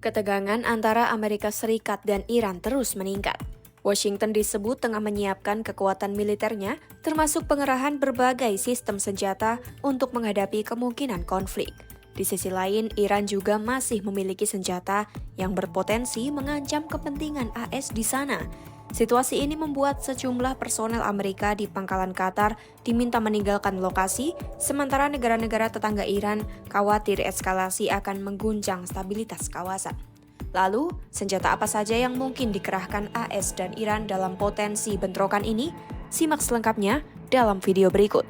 Ketegangan antara Amerika Serikat dan Iran terus meningkat. Washington disebut tengah menyiapkan kekuatan militernya, termasuk pengerahan berbagai sistem senjata untuk menghadapi kemungkinan konflik. Di sisi lain, Iran juga masih memiliki senjata yang berpotensi mengancam kepentingan AS di sana. Situasi ini membuat sejumlah personel Amerika di pangkalan Qatar diminta meninggalkan lokasi, sementara negara-negara tetangga Iran khawatir eskalasi akan mengguncang stabilitas kawasan. Lalu, senjata apa saja yang mungkin dikerahkan AS dan Iran dalam potensi bentrokan ini? Simak selengkapnya dalam video berikut.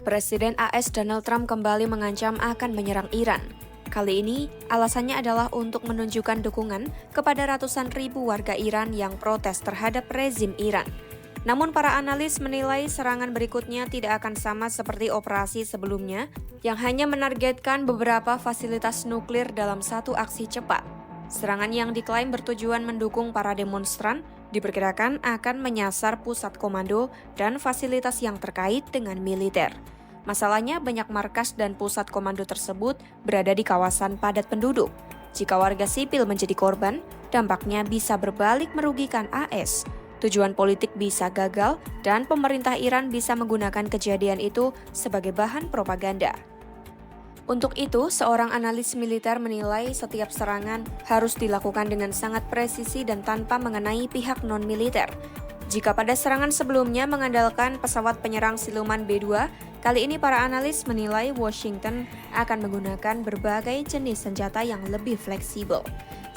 Presiden AS Donald Trump kembali mengancam akan menyerang Iran. Kali ini, alasannya adalah untuk menunjukkan dukungan kepada ratusan ribu warga Iran yang protes terhadap rezim Iran. Namun para analis menilai serangan berikutnya tidak akan sama seperti operasi sebelumnya yang hanya menargetkan beberapa fasilitas nuklir dalam satu aksi cepat. Serangan yang diklaim bertujuan mendukung para demonstran diperkirakan akan menyasar pusat komando dan fasilitas yang terkait dengan militer. Masalahnya, banyak markas dan pusat komando tersebut berada di kawasan padat penduduk. Jika warga sipil menjadi korban, dampaknya bisa berbalik merugikan AS. Tujuan politik bisa gagal, dan pemerintah Iran bisa menggunakan kejadian itu sebagai bahan propaganda. Untuk itu, seorang analis militer menilai setiap serangan harus dilakukan dengan sangat presisi dan tanpa mengenai pihak non-militer. Jika pada serangan sebelumnya mengandalkan pesawat penyerang siluman B-2, kali ini para analis menilai Washington akan menggunakan berbagai jenis senjata yang lebih fleksibel.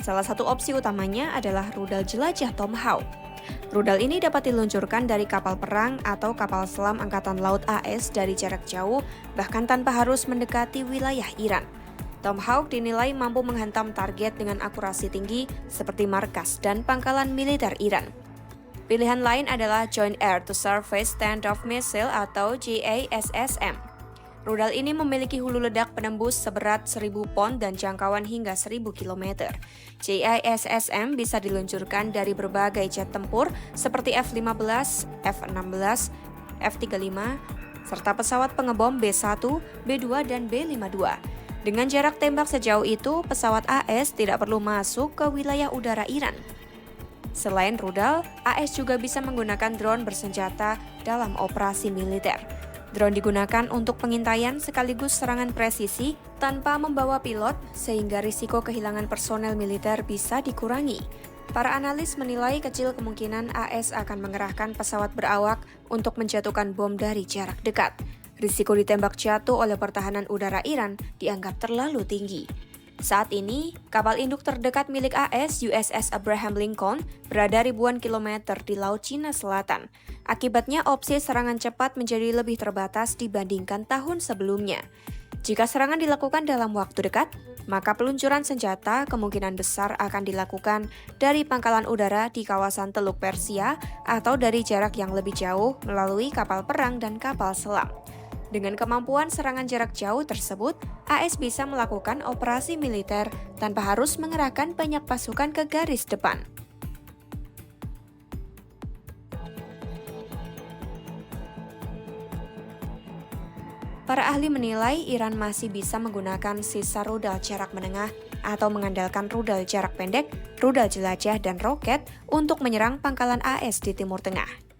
Salah satu opsi utamanya adalah rudal jelajah Tomahawk. Rudal ini dapat diluncurkan dari kapal perang atau kapal selam Angkatan Laut AS dari jarak jauh, bahkan tanpa harus mendekati wilayah Iran. Tomahawk dinilai mampu menghantam target dengan akurasi tinggi seperti markas dan pangkalan militer Iran. Pilihan lain adalah Joint Air-to-Surface Standoff Missile atau JASSM. Rudal ini memiliki hulu ledak penembus seberat 1.000 pon dan jangkauan hingga 1.000 km. JASSM bisa diluncurkan dari berbagai jet tempur seperti F-15, F-16, F-35, serta pesawat pengebom B-1, B-2, dan B-52. Dengan jarak tembak sejauh itu, pesawat AS tidak perlu masuk ke wilayah udara Iran. Selain rudal, AS juga bisa menggunakan drone bersenjata dalam operasi militer. Drone digunakan untuk pengintaian sekaligus serangan presisi tanpa membawa pilot, sehingga risiko kehilangan personel militer bisa dikurangi. Para analis menilai kecil kemungkinan AS akan mengerahkan pesawat berawak untuk menjatuhkan bom dari jarak dekat. Risiko ditembak jatuh oleh pertahanan udara Iran dianggap terlalu tinggi. Saat ini, kapal induk terdekat milik AS, USS Abraham Lincoln, berada ribuan kilometer di Laut Cina Selatan. Akibatnya, opsi serangan cepat menjadi lebih terbatas dibandingkan tahun sebelumnya. Jika serangan dilakukan dalam waktu dekat, maka peluncuran senjata kemungkinan besar akan dilakukan dari pangkalan udara di kawasan Teluk Persia atau dari jarak yang lebih jauh melalui kapal perang dan kapal selam. Dengan kemampuan serangan jarak jauh tersebut, AS bisa melakukan operasi militer tanpa harus mengerahkan banyak pasukan ke garis depan. Para ahli menilai Iran masih bisa menggunakan sisa rudal jarak menengah atau mengandalkan rudal jarak pendek, rudal jelajah, dan roket untuk menyerang pangkalan AS di Timur Tengah.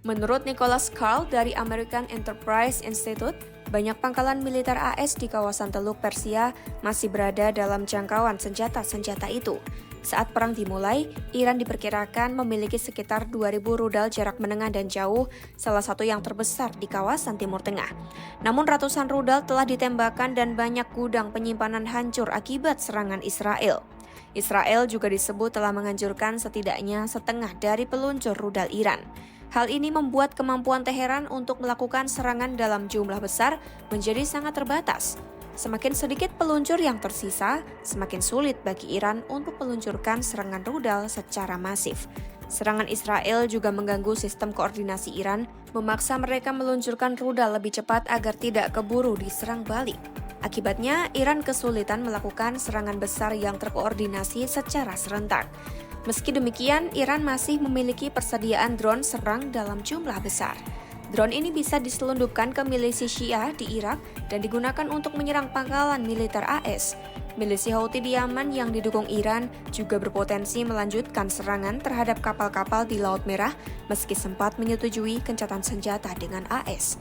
Menurut Nicholas Carl dari American Enterprise Institute, banyak pangkalan militer AS di kawasan Teluk Persia masih berada dalam jangkauan senjata-senjata itu. Saat perang dimulai, Iran diperkirakan memiliki sekitar 2.000 rudal jarak menengah dan jauh, salah satu yang terbesar di kawasan Timur Tengah. Namun ratusan rudal telah ditembakkan dan banyak gudang penyimpanan hancur akibat serangan Israel. Israel juga disebut telah menghancurkan setidaknya setengah dari peluncur rudal Iran. Hal ini membuat kemampuan Teheran untuk melakukan serangan dalam jumlah besar menjadi sangat terbatas. Semakin sedikit peluncur yang tersisa, semakin sulit bagi Iran untuk meluncurkan serangan rudal secara masif. Serangan Israel juga mengganggu sistem koordinasi Iran, memaksa mereka meluncurkan rudal lebih cepat agar tidak keburu diserang balik. Akibatnya, Iran kesulitan melakukan serangan besar yang terkoordinasi secara serentak. Meski demikian, Iran masih memiliki persediaan drone serang dalam jumlah besar. Drone ini bisa diselundupkan ke milisi Syiah di Irak dan digunakan untuk menyerang pangkalan militer AS. Milisi Houthi di Yaman yang didukung Iran juga berpotensi melanjutkan serangan terhadap kapal-kapal di Laut Merah meski sempat menyetujui gencatan senjata dengan AS.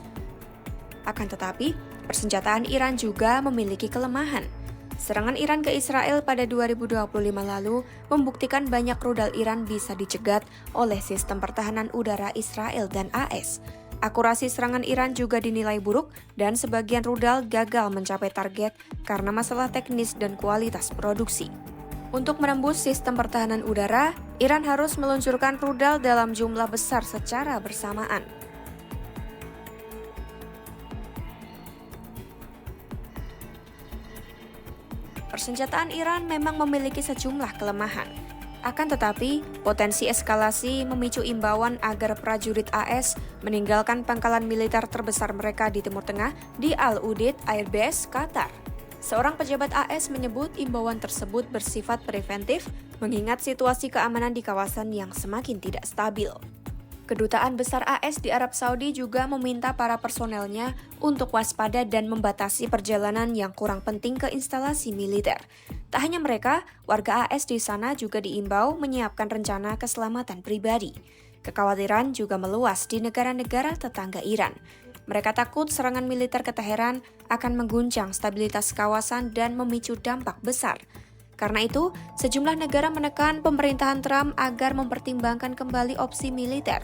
Akan tetapi, persenjataan Iran juga memiliki kelemahan. Serangan Iran ke Israel pada 2025 lalu membuktikan banyak rudal Iran bisa dicegat oleh sistem pertahanan udara Israel dan AS. Akurasi serangan Iran juga dinilai buruk dan sebagian rudal gagal mencapai target karena masalah teknis dan kualitas produksi. Untuk menembus sistem pertahanan udara, Iran harus meluncurkan rudal dalam jumlah besar secara bersamaan. Persenjataan Iran memang memiliki sejumlah kelemahan. Akan tetapi, potensi eskalasi memicu imbauan agar prajurit AS meninggalkan pangkalan militer terbesar mereka di Timur Tengah di Al-Udeid Air Base, Qatar. Seorang pejabat AS menyebut imbauan tersebut bersifat preventif, mengingat situasi keamanan di kawasan yang semakin tidak stabil. Kedutaan Besar AS di Arab Saudi juga meminta para personelnya untuk waspada dan membatasi perjalanan yang kurang penting ke instalasi militer. Tak hanya mereka, warga AS di sana juga diimbau menyiapkan rencana keselamatan pribadi. Kekhawatiran juga meluas di negara-negara tetangga Iran. Mereka takut serangan militer ke Teheran akan mengguncang stabilitas kawasan dan memicu dampak besar. Karena itu, sejumlah negara menekan pemerintahan Trump agar mempertimbangkan kembali opsi militer.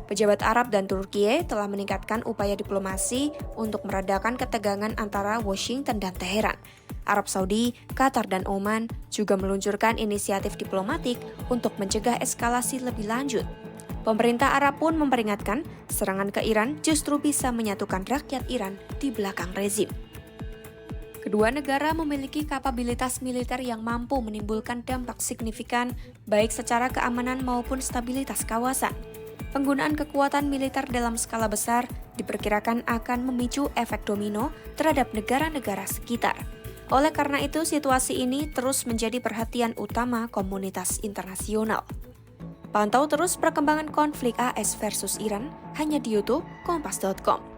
Pejabat Arab dan Turki telah meningkatkan upaya diplomasi untuk meredakan ketegangan antara Washington dan Teheran. Arab Saudi, Qatar, dan Oman juga meluncurkan inisiatif diplomatik untuk mencegah eskalasi lebih lanjut. Pemerintah Arab pun memperingatkan serangan ke Iran justru bisa menyatukan rakyat Iran di belakang rezim. Kedua negara memiliki kapabilitas militer yang mampu menimbulkan dampak signifikan baik secara keamanan maupun stabilitas kawasan. Penggunaan kekuatan militer dalam skala besar diperkirakan akan memicu efek domino terhadap negara-negara sekitar. Oleh karena itu, situasi ini terus menjadi perhatian utama komunitas internasional. Pantau terus perkembangan konflik AS versus Iran hanya di YouTube Kompas.com.